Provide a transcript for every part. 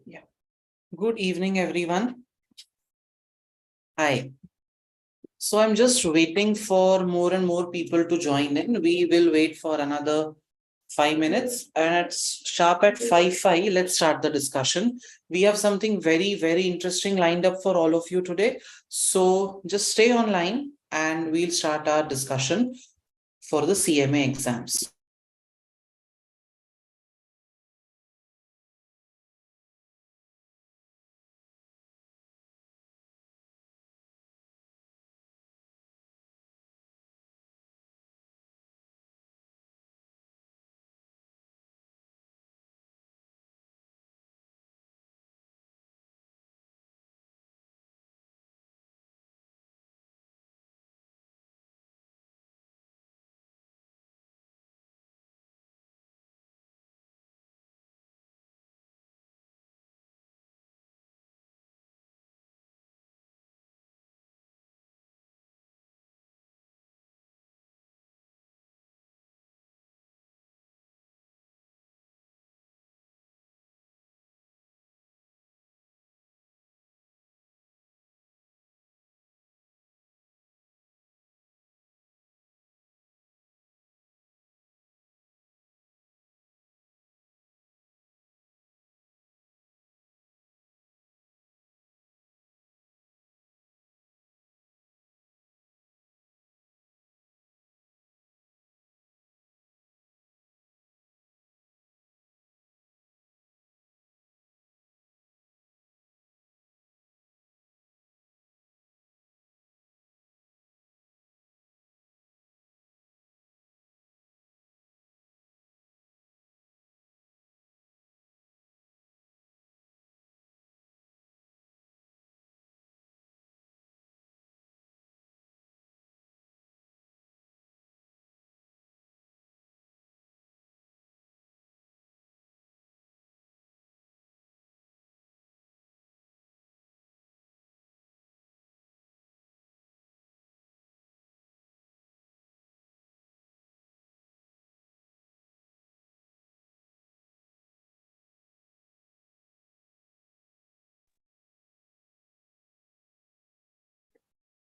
Yeah. Good evening, everyone. Hi. So I'm just waiting for more and more people to join in. We will wait for another 5 minutes, and it's sharp at 5:05. Let's start the discussion. We have something very, very interesting lined up for all of you today. So just stay online and we'll start our discussion for the CMA exams.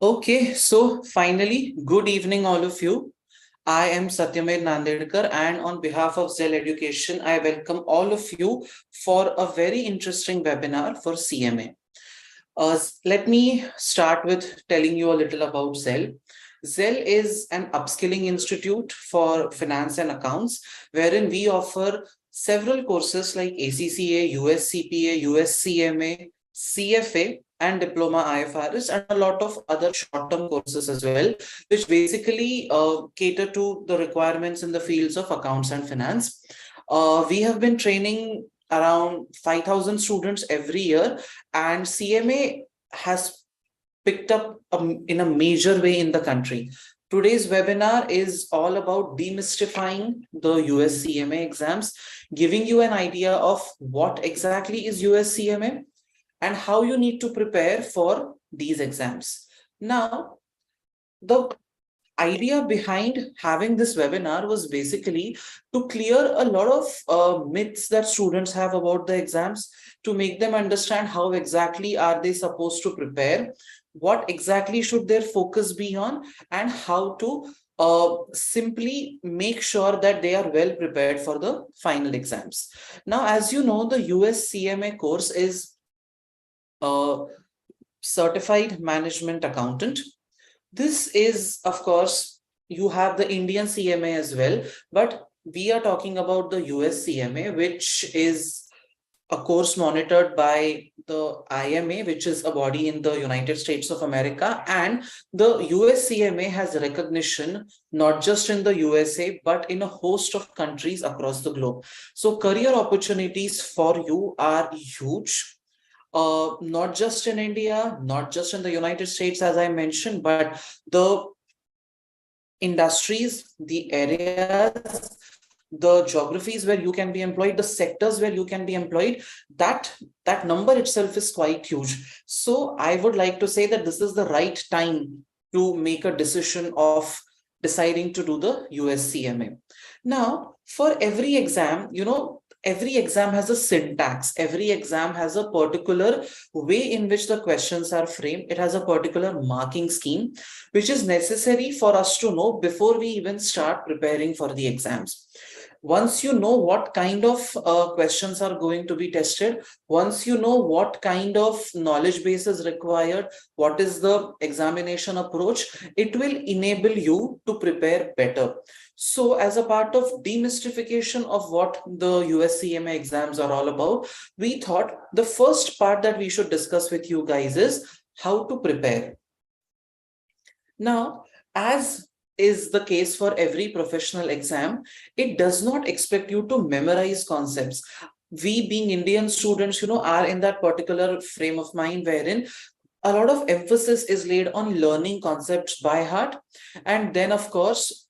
Okay, so finally, good evening, all of you. I am Satyamed Nandedkar, and on behalf of Zell Education, I welcome all of you for a very interesting webinar for CMA. Let me start with telling you a little about Zell. Zell is an upskilling institute for finance and accounts, wherein we offer several courses like ACCA, US CPA, US CMA, CFA, and Diploma IFRS, and a lot of other short-term courses as well, which basically cater to the requirements in the fields of accounts and finance. We have been training around 5,000 students every year, and CMA has picked up in a major way in the country. Today's webinar is all about demystifying the US CMA exams, giving you an idea of what exactly is US CMA and how you need to prepare for these exams. Now, the idea behind having this webinar was basically to clear a lot of myths that students have about the exams, to make them understand how exactly are they supposed to prepare, what exactly should their focus be on, and how to simply make sure that they are well prepared for the final exams. Now, as you know, the US CMA course is a certified management accountant. This is, of course, you have the Indian CMA as well, but we are talking about the US CMA, which is a course monitored by the IMA, which is a body in the United States of America. And the US CMA has recognition not just in the USA, but in a host of countries across the globe. So career opportunities for you are huge. Not just in India, not just in the United States, as I mentioned, but the industries, the areas, the geographies where you can be employed, the sectors where you can be employed, that number itself is quite huge. So I would like to say that this is the right time to make a decision of deciding to do the US CMA. Now, for every exam, every exam has a syntax. Every exam has a particular way in which the questions are framed. It has a particular marking scheme, which is necessary for us to know before we even start preparing for the exams. Once you know what kind of questions are going to be tested, once you know what kind of knowledge base is required, what is the examination approach, it will enable you to prepare better. So as a part of demystification of what the US CMA exams are all about, we thought the first part that we should discuss with you guys is how to prepare. Now, as is the case for every professional exam, it does not expect you to memorize concepts. We being Indian students, are in that particular frame of mind wherein a lot of emphasis is laid on learning concepts by heart. And then, of course,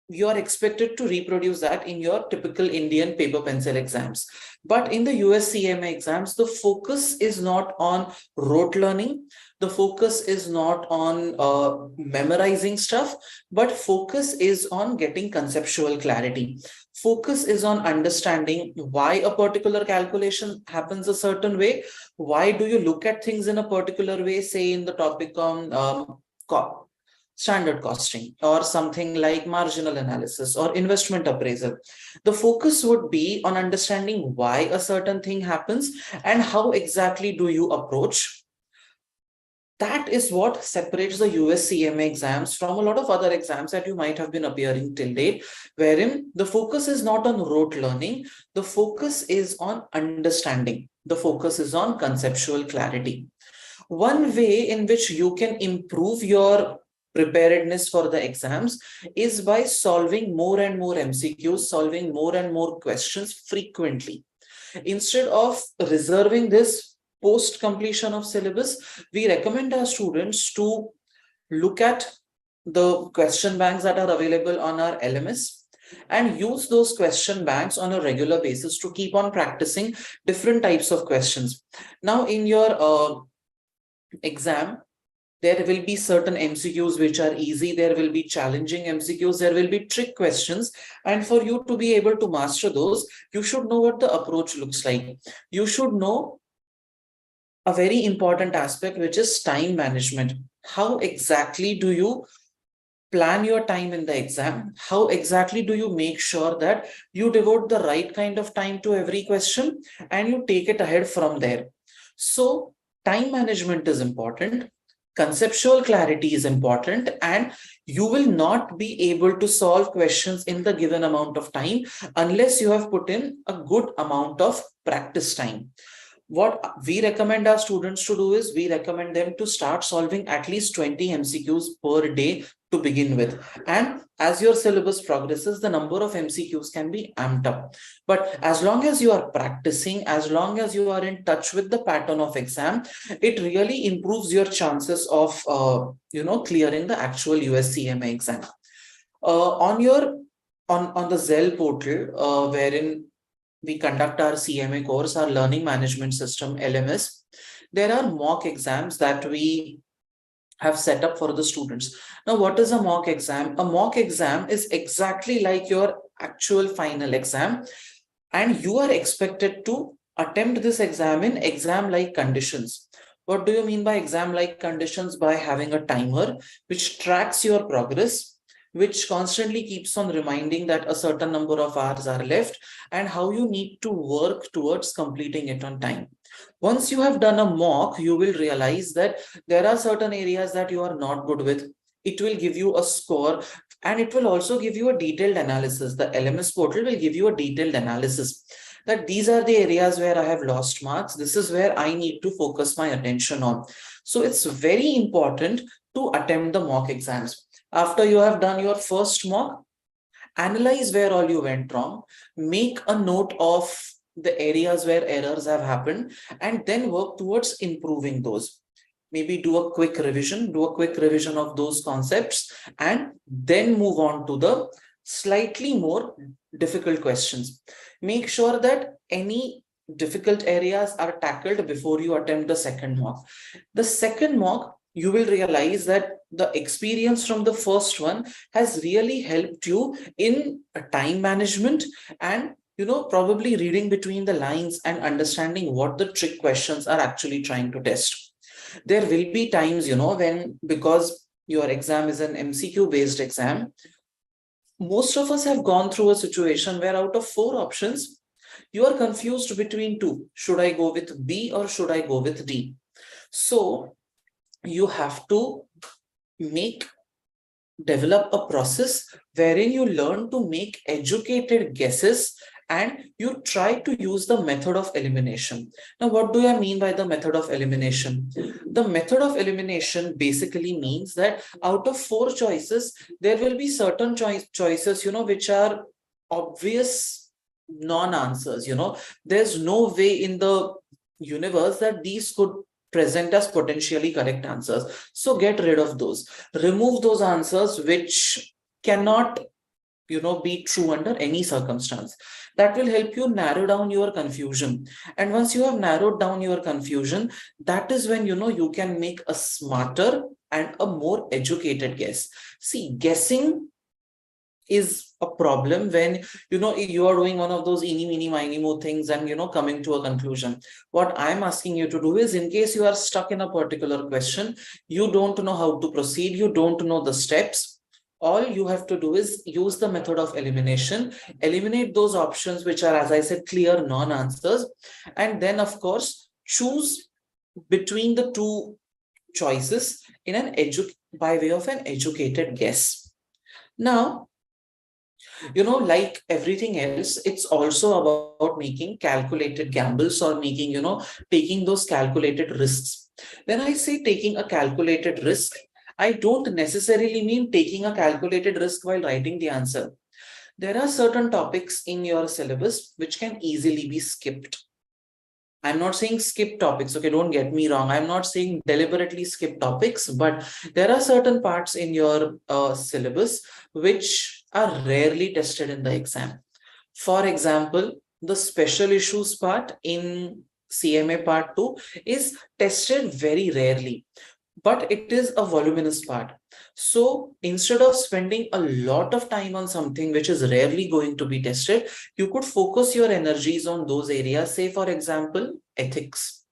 you are expected to reproduce that in your typical Indian paper pencil exams. But in the US CMA exams, the focus is not on rote learning. The focus is not on memorizing stuff, but focus is on getting conceptual clarity. Focus is on understanding why a particular calculation happens a certain way. Why do you look at things in a particular way, say in the topic on standard costing or something like marginal analysis or investment appraisal. The focus would be on understanding why a certain thing happens and how exactly do you approach. That is what separates the US CMA exams from a lot of other exams that you might have been appearing till date, wherein the focus is not on rote learning, the focus is on understanding, the focus is on conceptual clarity. One way in which you can improve your preparedness for the exams is by solving more and more MCQs, solving more and more questions frequently. Instead of reserving this post completion of syllabus, we recommend our students to look at the question banks that are available on our LMS and use those question banks on a regular basis to keep on practicing different types of questions. Now, in your exam, there will be certain MCQs which are easy, there will be challenging MCQs, there will be trick questions. And for you to be able to master those, you should know what the approach looks like. You should know a very important aspect, which is time management. How exactly do you plan your time in the exam? How exactly do you make sure that you devote the right kind of time to every question and you take it ahead from there? So time management is important. Conceptual clarity is important, and you will not be able to solve questions in the given amount of time unless you have put in a good amount of practice time. What we recommend our students to do is we recommend them to start solving at least 20 MCQs per day to begin with. And as your syllabus progresses, the number of MCQs can be amped up. But as long as you are practicing, as long as you are in touch with the pattern of exam, it really improves your chances of clearing the actual US CMA exam. On the Zell portal, wherein we conduct our CMA course, our learning management system, LMS, there are mock exams that we have set up for the students. Now, what is a mock exam? A mock exam is exactly like your actual final exam, and you are expected to attempt this exam in exam-like conditions. What do you mean by exam-like conditions? By having a timer which tracks your progress, which constantly keeps on reminding that a certain number of hours are left and how you need to work towards completing it on time. Once you have done a mock, you will realize that there are certain areas that you are not good with. It will give you a score, and it will also give you a detailed analysis. The LMS portal will give you a detailed analysis that these are the areas where I have lost marks. This is where I need to focus my attention on. So it's very important to attempt the mock exams. After you have done your first mock, analyze where all you went wrong, make a note of the areas where errors have happened, and then work towards improving those. Maybe do a quick revision of those concepts, and then move on to the slightly more difficult questions. Make sure that any difficult areas are tackled before you attempt the second mock. The second mock you will realize that the experience from the first one has really helped you in time management and probably reading between the lines and understanding what the trick questions are actually trying to test. There will be times, when, because your exam is an MCQ based exam, most of us have gone through a situation where out of 4 options, you are confused between two. Should I go with B or should I go with D? So you have to develop a process wherein you learn to make educated guesses and you try to use the method of elimination. Now, what do I mean by the method of elimination? The method of elimination basically means that out of 4 choices, there will be certain choices, which are obvious non-answers. There's no way in the universe that these could present as potentially correct answers. So get rid of those. Remove those answers which cannot, be true under any circumstance. That will help you narrow down your confusion. And once you have narrowed down your confusion, that is when, you can make a smarter and a more educated guess. See, guessing is a problem when you are doing one of those eeny meeny miny mo things and coming to a conclusion. What I'm asking you to do is, in case you are stuck in a particular question, you don't know how to proceed, you don't know the steps, all you have to do is use the method of elimination, eliminate those options which are, as I said, clear non-answers, and then of course choose between the two choices in an by way of an educated guess. Now, like everything else, it's also about making calculated gambles or making, taking those calculated risks. When I say taking a calculated risk, I don't necessarily mean taking a calculated risk while writing the answer. There are certain topics in your syllabus which can easily be skipped. I'm not saying skip topics, okay, don't get me wrong. I'm not saying deliberately skip topics, but there are certain parts in your syllabus which are rarely tested in the exam. For example, the special issues part in CMA part 2 is tested very rarely, but it is a voluminous part. So instead of spending a lot of time on something which is rarely going to be tested, you could focus your energies on those areas. Say, for example, ethics.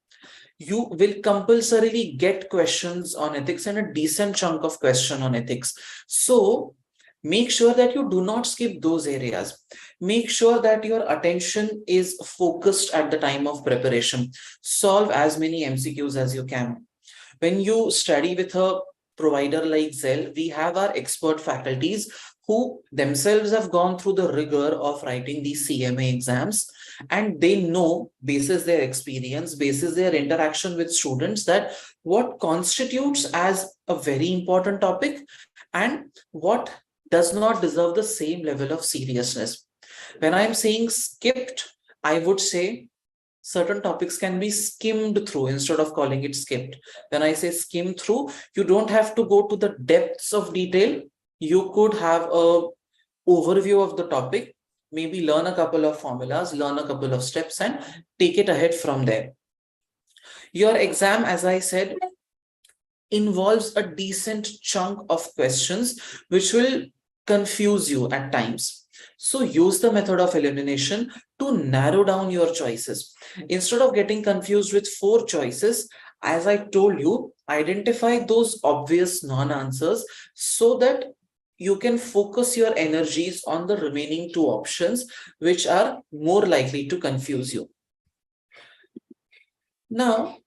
You will compulsorily get questions on ethics and a decent chunk of question on ethics. So make sure that you do not skip those areas. Make sure that your attention is focused at the time of preparation. Solve as many MCQs as you can. When you study with a provider like Zell, we have our expert faculties who themselves have gone through the rigor of writing these CMA exams, and they know, basis their experience, basis their interaction with students, that what constitutes as a very important topic and what does not deserve the same level of seriousness. When I'm saying skipped, I would say certain topics can be skimmed through instead of calling it skipped. When I say skim through, you don't have to go to the depths of detail. You could have a overview of the topic, maybe learn a couple of formulas, learn a couple of steps, and take it ahead from there. Your exam, as I said, involves a decent chunk of questions which will confuse you at times. So use the method of elimination to narrow down your choices. Instead of getting confused with 4 choices, as I told you, identify those obvious non-answers so that you can focus your energies on the remaining 2 options, which are more likely to confuse you. Now,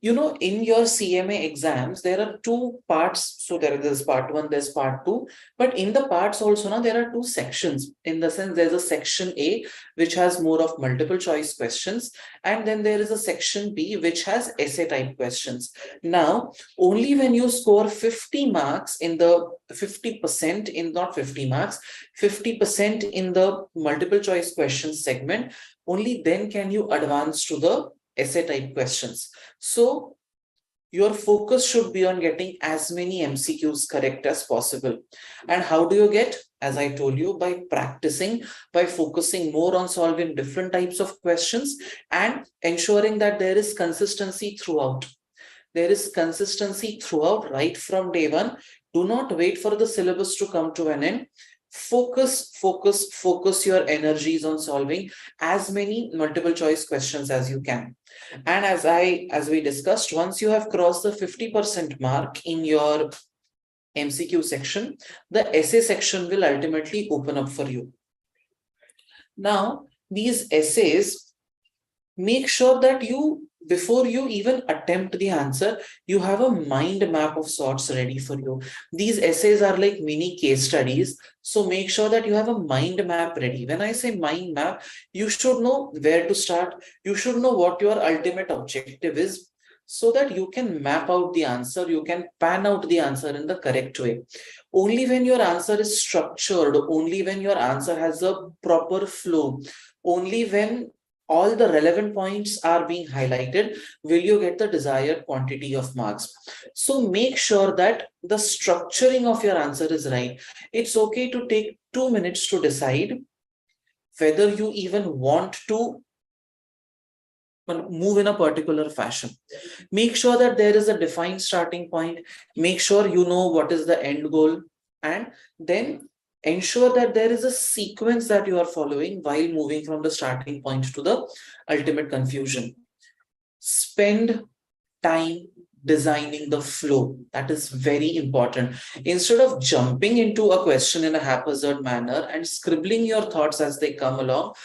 in your CMA exams, there are 2 parts. So there is part 1, there's part 2. But in the parts also, now there are 2 sections. In the sense, there's a section A, which has more of multiple choice questions. And then there is a section B, which has essay type questions. Now, only when you score 50 marks in the 50% in not 50 marks, 50% in the multiple choice questions segment, only then can you advance to the essay type questions. So your focus should be on getting as many MCQs correct as possible. And how do you get? As I told you, by practicing, by focusing more on solving different types of questions and ensuring that there is consistency throughout. There is consistency throughout, right from day one. Do not wait for the syllabus to come to an end. Focus your energies on solving as many multiple choice questions as you can. And as we discussed, once you have crossed the 50% mark in your MCQ section, the essay section will ultimately open up for you. Now, these essays, make sure that before you even attempt the answer, you have a mind map of sorts ready for you. These essays are like mini case studies. So make sure that you have a mind map ready. When I say mind map, you should know where to start. You should know what your ultimate objective is, so that you can map out the answer, you can pan out the answer in the correct way. Only when your answer is structured, only when your answer has a proper flow, only when all the relevant points are being highlighted, will you get the desired quantity of marks. So make sure that the structuring of your answer is right. It's okay to take 2 minutes to decide whether you even want to move in a particular fashion. Make sure that there is a defined starting point. Make sure you know what is the end goal, and then ensure that there is a sequence that you are following while moving from the starting point to the ultimate conclusion. Spend time designing the flow. That is very important. Instead of jumping into a question in a haphazard manner and scribbling your thoughts as they come along,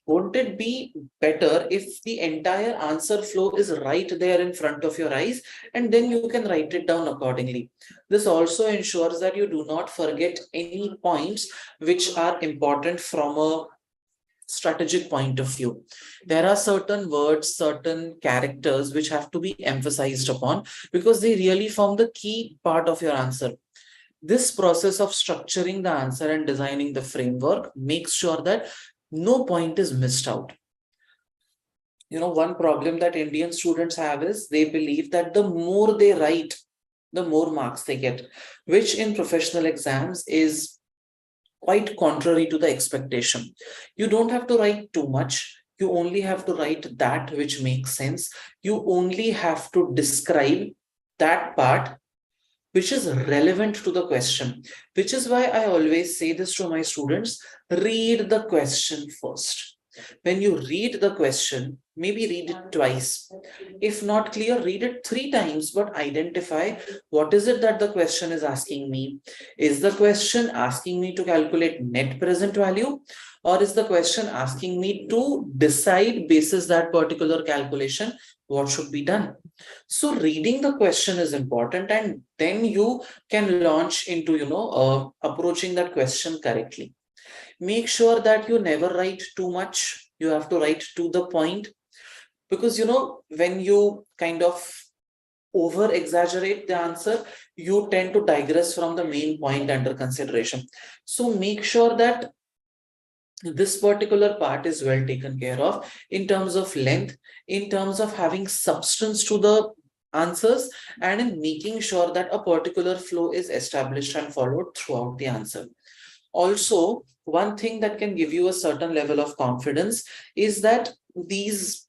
won't it be better if the entire answer flow is right there in front of your eyes, and then you can write it down accordingly? This also ensures that you do not forget any points which are important from a strategic point of view. There are certain words, certain characters which have to be emphasized upon, because they really form the key part of your answer. This process of structuring the answer and designing the framework makes sure that no point is missed out. One problem that Indian students have is they believe that the more they write, the more marks they get, which in professional exams is quite contrary to the expectation. You don't have to write too much. You only have to write that which makes sense. You only have to describe that part which is relevant to the question, which is why I always say this to my students: read the question first. When you read the question, maybe read it twice. If not clear, read it 3 times, but identify what is it that the question is asking me. Is the question asking me to calculate net present value, or is the question asking me to decide basis that particular calculation what should be done? So reading the question is important, and then you can launch into approaching that question correctly. Make sure that you never write too much. You have to write to the point, because when you kind of over exaggerate the answer, you tend to digress from the main point under consideration. So make sure that this particular part is well taken care of in terms of length, in terms of having substance to the answers, and in making sure that a particular flow is established and followed throughout the answer. Also, one thing that can give you a certain level of confidence is that these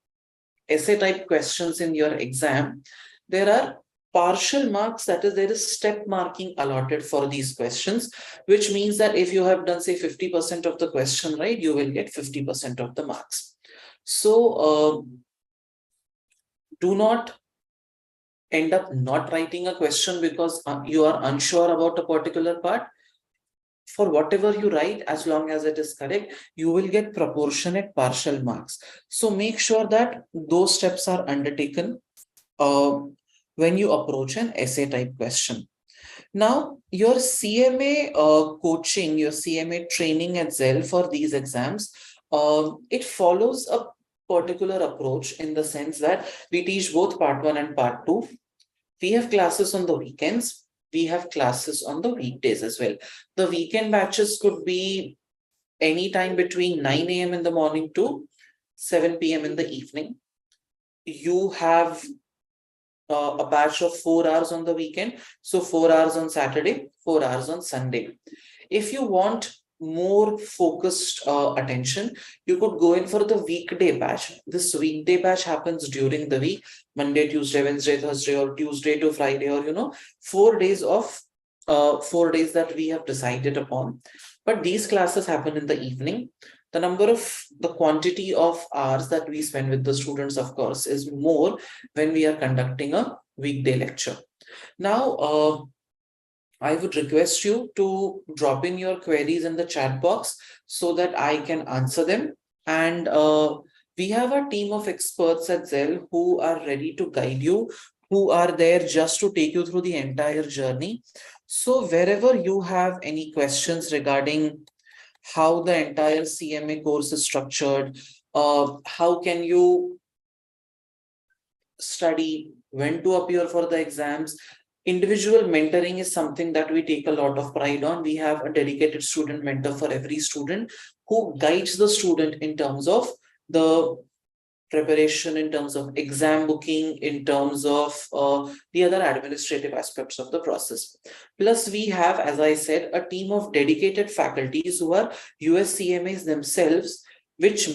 essay type questions in your exam, there are partial marks, that is, there is step marking allotted for these questions, which means that if you have done, say, 50% of the question right, you will get 50% of the marks. So do not end up not writing a question because you are unsure about a particular part. For whatever you write, as long as it is correct, you will get proportionate partial marks. So make sure that those steps are undertaken when you approach an essay type question. Now, your CMA coaching, your CMA training at Zell for these exams, it follows a particular approach in the sense that we teach both part 1 and part 2. We have classes on the weekends. We have classes on the weekdays as well. The weekend batches could be any time between 9 a.m. in the morning to 7 p.m. in the evening. You have a batch of 4 hours on the weekend. So 4 hours on Saturday, 4 hours on Sunday. If you want more focused attention, you could go in for the weekday batch. This weekday batch happens during the week. Monday, Tuesday, Wednesday, Thursday, or Tuesday to Friday, or 4 days of 4 days that we have decided upon. But these classes happen in the evening. The quantity of hours that we spend with the students, of course, is more when we are conducting a weekday lecture. Now, I would request you to drop in your queries in the chat box so that I can answer them. And we have a team of experts at Zell who are ready to guide you, who are there just to take you through the entire journey. So wherever you have any questions regarding how the entire CMA course is structured, how can you study, when to appear for the exams. Individual mentoring is something that we take a lot of pride on. We have a dedicated student mentor for every student who guides the student in terms of the preparation, in terms of exam booking, in terms of the other administrative aspects of the process. Plus, we have, as I said, a team of dedicated faculties who are US CMAs themselves, which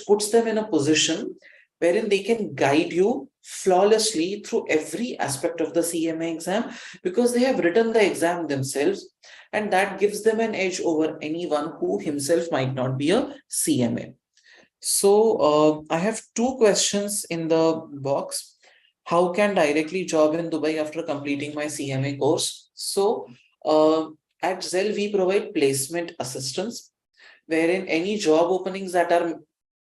puts them in a position wherein they can guide you flawlessly through every aspect of the CMA exam, because they have written the exam themselves, and that gives them an edge over anyone who himself might not be a CMA. So I have two questions in the box. How can directly job in Dubai after completing my CMA course? So at Zell, we provide placement assistance, wherein any job openings that are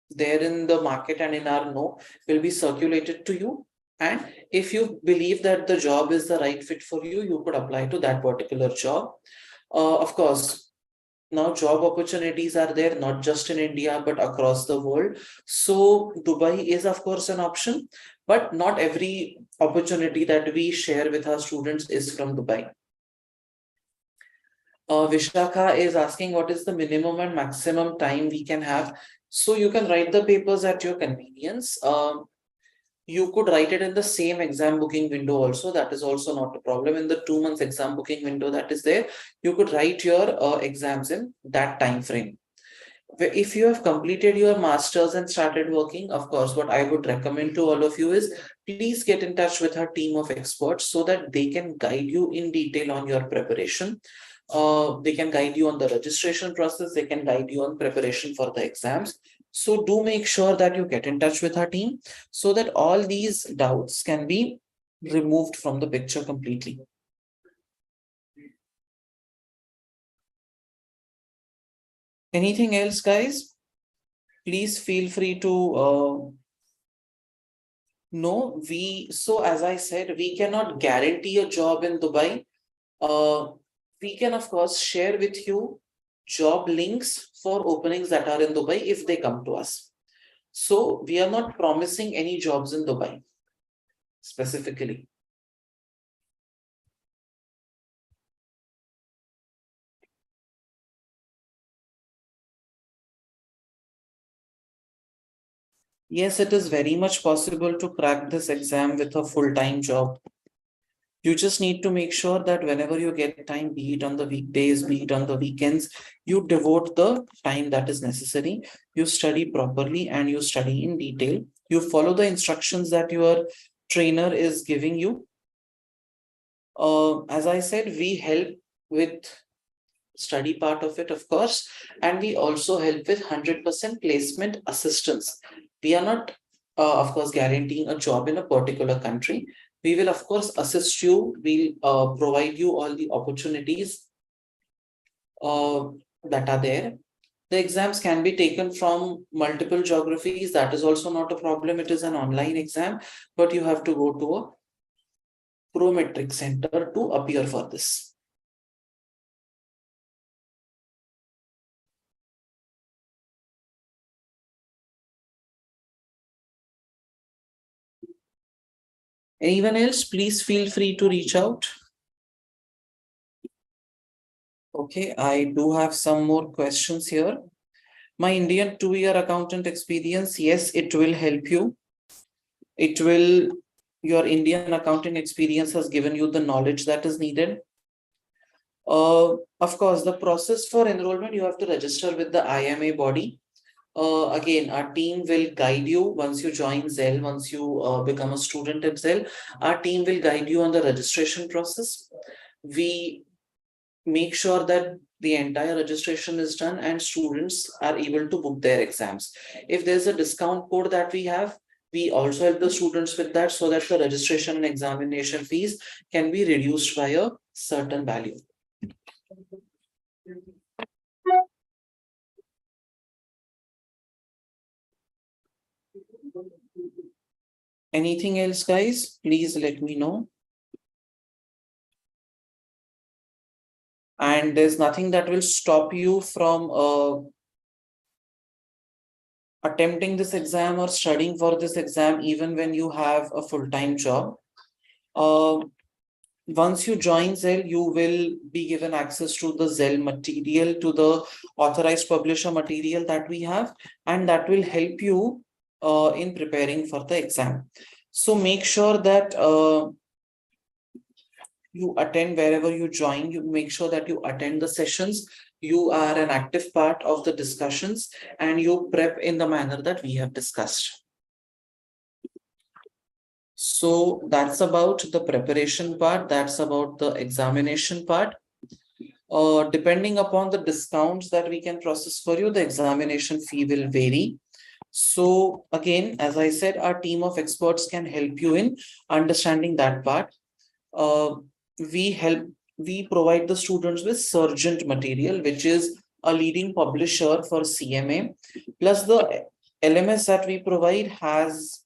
there in the market and in our know will be circulated to you. And if you believe that the job is the right fit for you, you could apply to that particular job. Of course, now job opportunities are there not just in India but across the world. So Dubai is of course an option, but not every opportunity that we share with our students is from Dubai. Vishakha is asking what is the minimum and maximum time we can have. So you can write the papers at your convenience. You could write it in the same exam booking window also. That is also not a problem. In the 2 months exam booking window that is there, you could write your exams in that time frame. If you have completed your masters and started working, of course, what I would recommend to all of you is please get in touch with our team of experts so that they can guide you in detail on your preparation. They can guide you on the registration process. They can guide you on preparation for the exams. So do make sure that you get in touch with our team so that all these doubts can be removed from the picture completely. Anything else, guys? Please feel free to know. So as I said, we cannot guarantee a job in Dubai. We can, of course, share with you job links for openings that are in Dubai if they come to us. So we are not promising any jobs in Dubai specifically. Yes, it is very much possible to crack this exam with a full-time job. You just need to make sure that whenever you get time, be it on the weekdays, be it on the weekends, you devote the time that is necessary. You study properly and you study in detail. You follow the instructions that your trainer is giving you. As I said, we help with study part of it, of course, and we also help with 100% placement assistance. We are not, of course, guaranteeing a job in a particular country. We will, of course, assist you. We'll provide you all the opportunities that are there. The exams can be taken from multiple geographies. That is also not a problem. It is an online exam, but you have to go to a Prometric center to appear for this. Anyone else, please feel free to reach out. Okay, I do have some more questions here. My Indian 2-year accountant experience, yes, it will help you. Your Indian accounting experience has given you the knowledge that is needed. Of course, the process for enrollment, you have to register with the IMA body. Again, our team will guide you once you join Zell, once you become a student at Zell. Our team will guide you on the registration process. We make sure that the entire registration is done and students are able to book their exams. If there's a discount code that we have, we also help the students with that so that the registration and examination fees can be reduced by a certain value. Anything else, guys? Please let me know. And there's nothing that will stop you from attempting this exam or studying for this exam even when you have a full-time job. Once you join Zell, you will be given access to the Zell material, to the authorized publisher material that we have, and that will help you in preparing for the exam. So make sure that you attend wherever you join, you make sure that you attend the sessions, you are an active part of the discussions, and you prep in the manner that we have discussed. So that's about the preparation part, that's about the examination part. Depending upon the discounts that we can process for you, the examination fee will vary. So again, as I said, our team of experts can help you in understanding that part. We provide the students with Surgent material, which is a leading publisher for CMA. Plus the LMS that we provide has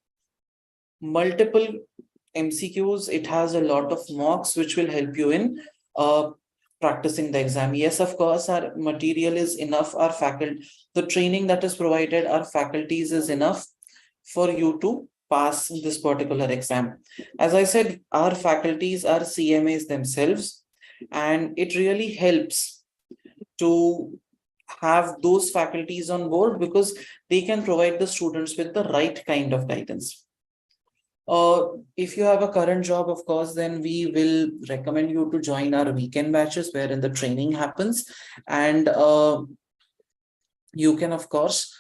multiple MCQs. It has a lot of mocks, which will help you in practicing the exam. Yes, of course, our material is enough. Our faculty, the training that is provided, our faculties is enough for you to pass this particular exam. As I said, our faculties are CMAs themselves, and it really helps to have those faculties on board because they can provide the students with the right kind of guidance. If you have a current job, of course, then we will recommend you to join our weekend batches wherein the training happens, and you can, of course,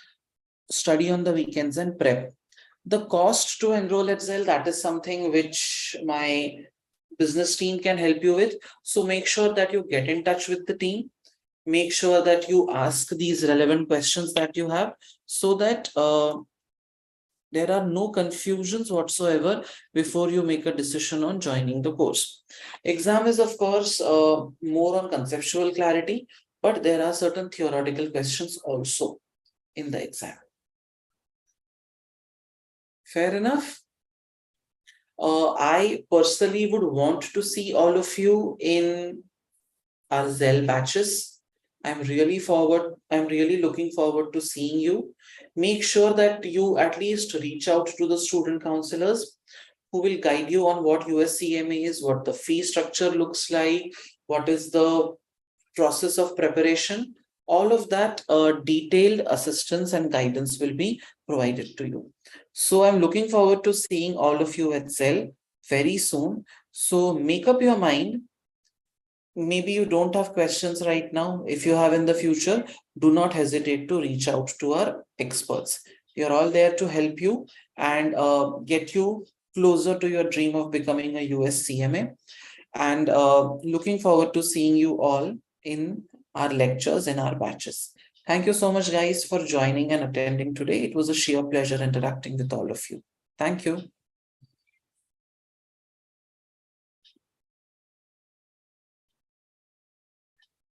study on the weekends and prep. The cost to enroll at Zell, that is something which my business team can help you with. So make sure that you get in touch with the team. Make sure that you ask these relevant questions that you have so that there are no confusions whatsoever before you make a decision on joining the course. Exam is, of course, more on conceptual clarity, but there are certain theoretical questions also in the exam. Fair enough. I personally would want to see all of you in our Zell batches. I'm really looking forward to seeing you. Make sure that you at least reach out to the student counselors who will guide you on what US CMA is, what the fee structure looks like, what is the process of preparation. All of that detailed assistance and guidance will be provided to you. So I'm looking forward to seeing all of you at Zell very soon. So make up your mind. Maybe you don't have questions right now. If you have in the future, do not hesitate to reach out to our experts. We are all there to help you and get you closer to your dream of becoming a US CMA. And looking forward to seeing you all in our lectures, in our batches. Thank you so much, guys, for joining and attending today. It was a sheer pleasure interacting with all of you. Thank you.